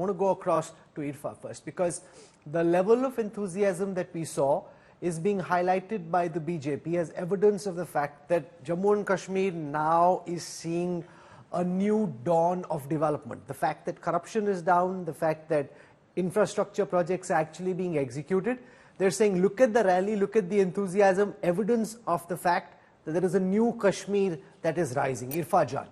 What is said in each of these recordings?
want to go across to Irfa first, because the level of enthusiasm that we saw is being highlighted by the BJP as evidence of the fact that Jammu and Kashmir now is seeing a new dawn of development. The fact that corruption is down, the fact that infrastructure projects are actually being executed. They're saying, look at the rally, look at the enthusiasm, evidence of the fact that there is a new Kashmir that is rising. Irfa Jan.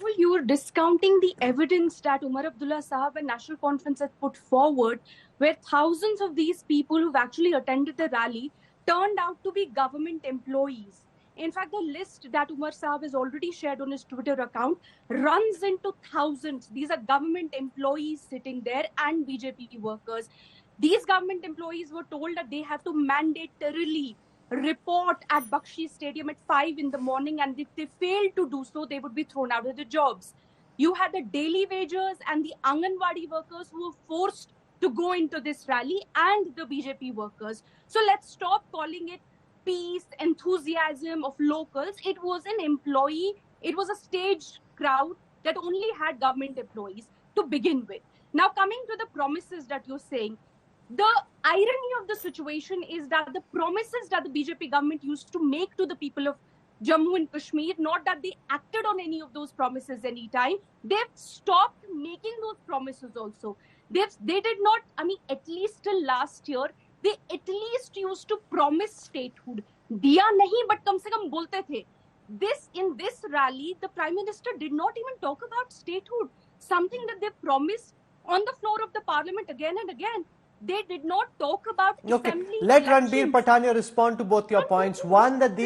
Well, you are discounting the evidence that Umar Abdullah Sahab and National Conference has put forward, where thousands of these people who've actually attended the rally turned out to be government employees. In fact, the list that Umar Sahab has already shared on his Twitter account runs into thousands. These are government employees sitting there and BJP workers. These government employees were told that they have to mandatorily report at Bakshi Stadium at 5 in the morning, and if they failed to do so, they would be thrown out of the jobs. You had the daily wagers and the Anganwadi workers who were forced to go into this rally, and the BJP workers. So let's stop calling it peace, enthusiasm of locals. It was an employee, it was a staged crowd that only had government employees to begin with. Now, coming to the promises that you're saying, the irony of the situation is that the promises that the BJP government used to make to the people of Jammu and Kashmir, not that they acted on any of those promises anytime, they've stopped making those promises also. They did not, at least till last year, they at least used to promise statehood. Diya nahi, but kam se kam bolte the. In this rally, the Prime Minister did not even talk about statehood, something that they promised on the floor of the Parliament again and again. They did not talk about assembly. Let Ranbir Pathania respond to both your points. One, that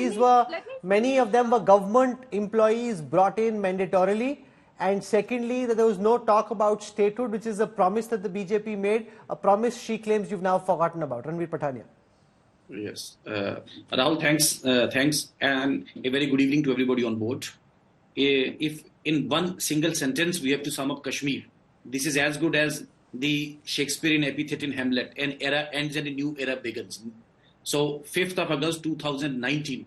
many of them were government employees brought in mandatorily. And secondly, that there was no talk about statehood, which is a promise that the BJP made, a promise she claims you've now forgotten about. Ranbir Pathania. Yes. Rahul, thanks. And a very good evening to everybody on board. If in one single sentence we have to sum up Kashmir, this is as good as the Shakespearean epithet in Hamlet: an era ends and a new era begins. So 5th of August 2019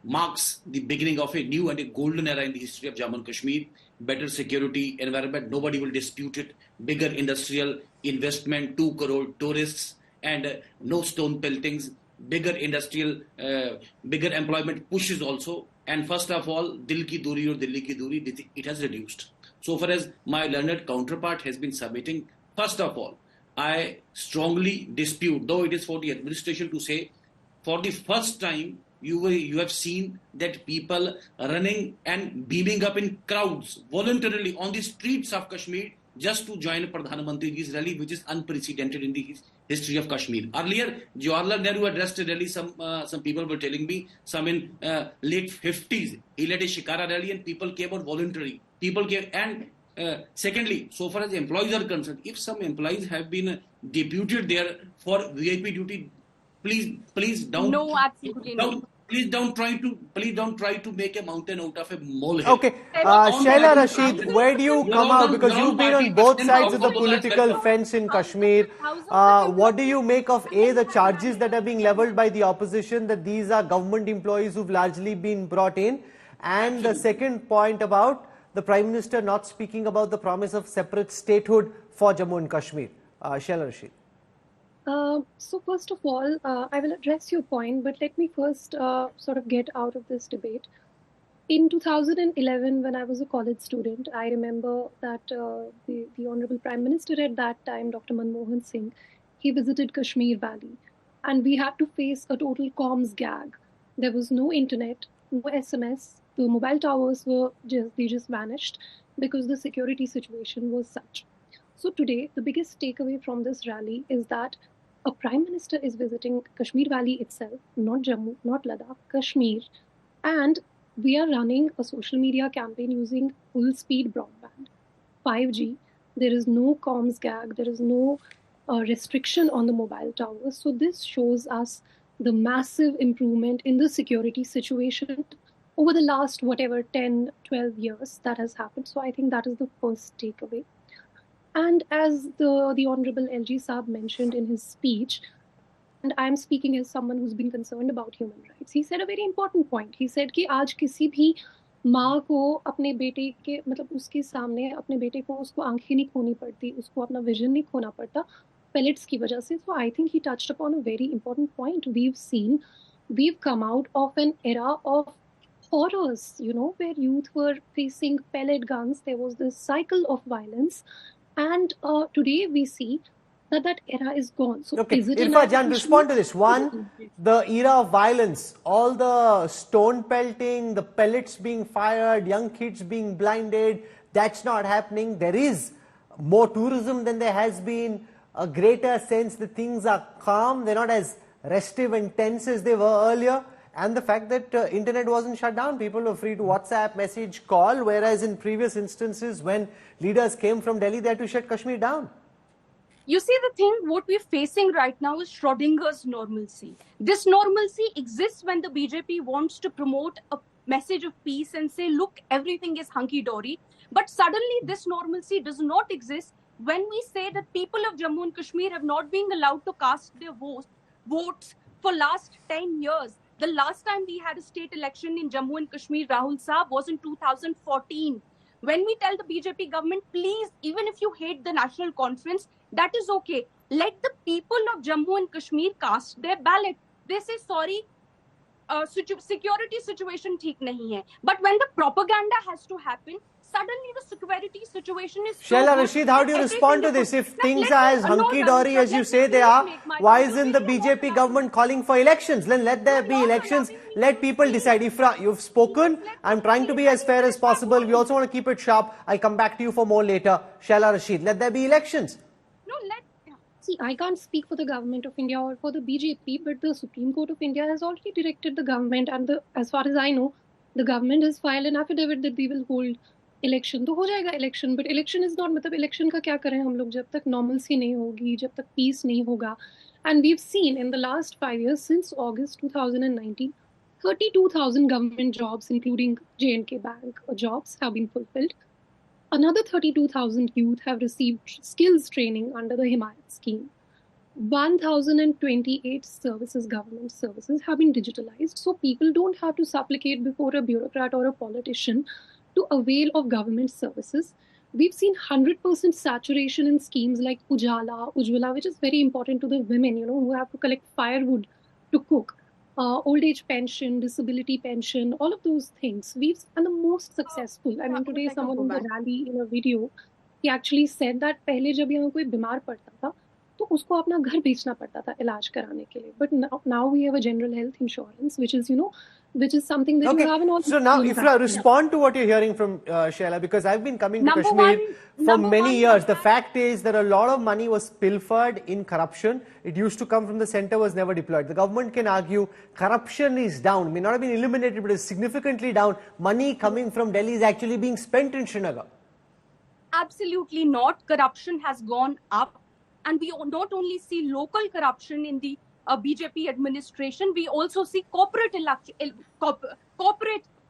marks the beginning of a new and a golden era in the history of Jammu and Kashmir. Better security environment, nobody will dispute it. Bigger industrial investment, 2 crore tourists, and no stone peltings. Bigger industrial, bigger employment pushes also. And first of all, Dil ki duri or Delhi ki duri, it has reduced. So far as my learned counterpart has been submitting, first of all, I strongly dispute, though it is for the administration to say, for the first time, you have seen that people running and beaming up in crowds voluntarily on the streets of Kashmir just to join Pradhan Mantri's rally, which is unprecedented in the history of Kashmir. Earlier, Jawaharlal Nehru addressed a rally, some people were telling me, some in late 50s, he led a Shikara rally and people came out voluntarily. People came, and secondly, so far as employees are concerned, if some employees have been deputed there for VIP duty, please don't. No, absolutely not. Please don't try to make a mountain out of a molehill. Okay, Shaila, Rashid, where do you come out? Because you've been on both sides of the political fence in Kashmir. What do you make of the charges that are being leveled by the opposition, that these are government employees who've largely been brought in, and the second point about the Prime Minister not speaking about the promise of separate statehood for Jammu and Kashmir? Shaila, Rashid. So first of all, I will address your point, but let me first sort of get out of this debate. In 2011, when I was a college student, I remember that the Honorable Prime Minister at that time, Dr. Manmohan Singh, he visited Kashmir Valley, and we had to face a total comms gag. There was no internet, no SMS, the mobile towers just vanished because the security situation was such. So today, the biggest takeaway from this rally is that a Prime Minister is visiting Kashmir Valley itself, not Jammu, not Ladakh, Kashmir. And we are running a social media campaign using full-speed broadband, 5G. There is no comms gag. There is no restriction on the mobile towers. So this shows us the massive improvement in the security situation over the last, 10, 12 years that has happened. So I think that is the first takeaway. And as the Honorable LG Saab mentioned in his speech, and I'm speaking as someone who's been concerned about human rights, he said a very important point. He said कि आज किसी भी माँ को अपने बेटे के मतलब उसके सामने अपने बेटे को उसको आंखें नहीं खोनी पड़ती, उसको अपना विजन नहीं खोना पड़ता pellets की वजह से. So I think he touched upon a very important point. We've come out of an era of horrors, where youth were facing pellet guns. There was this cycle of violence, and today we see that era is gone. So okay, is it Irfa Jan, respond to this. One, the era of violence, all the stone pelting, the pellets being fired, young kids being blinded, that's not happening. There is more tourism than there has been, a greater sense that things are calm, they're not as restive and tense as they were earlier, and the fact that internet wasn't shut down, people were free to WhatsApp, message, call, whereas in previous instances when leaders came from Delhi, they had to shut Kashmir down. You see, the thing, what we're facing right now is Schrodinger's normalcy. This normalcy exists when the BJP wants to promote a message of peace and say, look, everything is hunky-dory. But suddenly this normalcy does not exist when we say that people of Jammu and Kashmir have not been allowed to cast their votes for last 10 years. The last time we had a state election in Jammu and Kashmir, Rahul Saab, was in 2014. When we tell the BJP government, please, even if you hate the national conference, that is okay. Let the people of Jammu and Kashmir cast their ballot. They say, sorry, security situation theek nahi hai. But when the propaganda has to happen, suddenly the security situation is so Shaila, good. Rashid, how do you respond to this? If things are as hunky-dory as you say they are, why isn't the BJP government calling for elections? Then let there be elections, let people decide. Ifra, you've spoken. I'm trying to be as fair as possible. We also want to keep it sharp. I'll come back to you for more later. Shaila, Rashid, let there be elections. See, I can't speak for the government of India or for the BJP, but the Supreme Court of India has already directed the government, and as far as I know, the government has filed an affidavit that we will hold election. तो हो जाएगा election, but election is not, मतलब election का क्या करें हम लोग जब तक normalcy नहीं होगी, जब तक peace नहीं होगा. And we've seen in the last 5 years, since August 2019, 32,000 government jobs, including J&K Bank jobs, have been fulfilled. Another 32,000 youth have received skills training under the Himayat scheme. 1,028 services, government services, have been digitalized, so people don't have to supplicate before a bureaucrat or a politician to avail of government services. We've seen 100% saturation in schemes like Ujala, Ujjwala, which is very important to the women, who have to collect firewood to cook. Old age pension, disability pension, all of those things. And the most successful. I mean, today someone in the rally in a video, he actually said that पहले जब यहाँ कोई बीमार पड़ता था, तो उसको अपना घर बेचना पड़ता था इलाज कराने के लिए. But now we have a general health insurance, which is, which is something that you have in all. So now, Ifra, respond to what you're hearing from Shaila, because I've been coming to Kashmir for many years. The fact is that a lot of money was pilfered in corruption. It used to come from the center, was never deployed. The government can argue corruption is down, may not have been eliminated, but is significantly down. Money coming from Delhi is actually being spent in Srinagar. Absolutely not. Corruption has gone up. And we not only see local corruption in the BJP administration, we also see corporate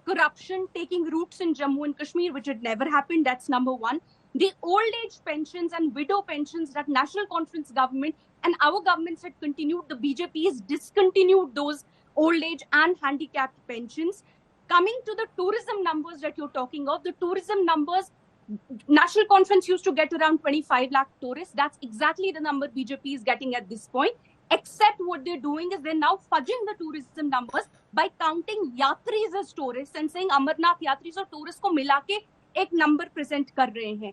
corruption taking roots in Jammu and Kashmir, which had never happened. That's number one. The old age pensions and widow pensions that National Conference government and our governments had continued, the BJP has discontinued those old age and handicapped pensions. Coming to the tourism numbers that you're talking of, the tourism numbers, National Conference used to get around 25 lakh tourists. That's exactly the number BJP is getting at this point. Except what they're doing is they're now fudging the tourism numbers by counting yatris as tourists and saying Amarnath yatris और tourists को मिला के एक number present कर रहे हैं.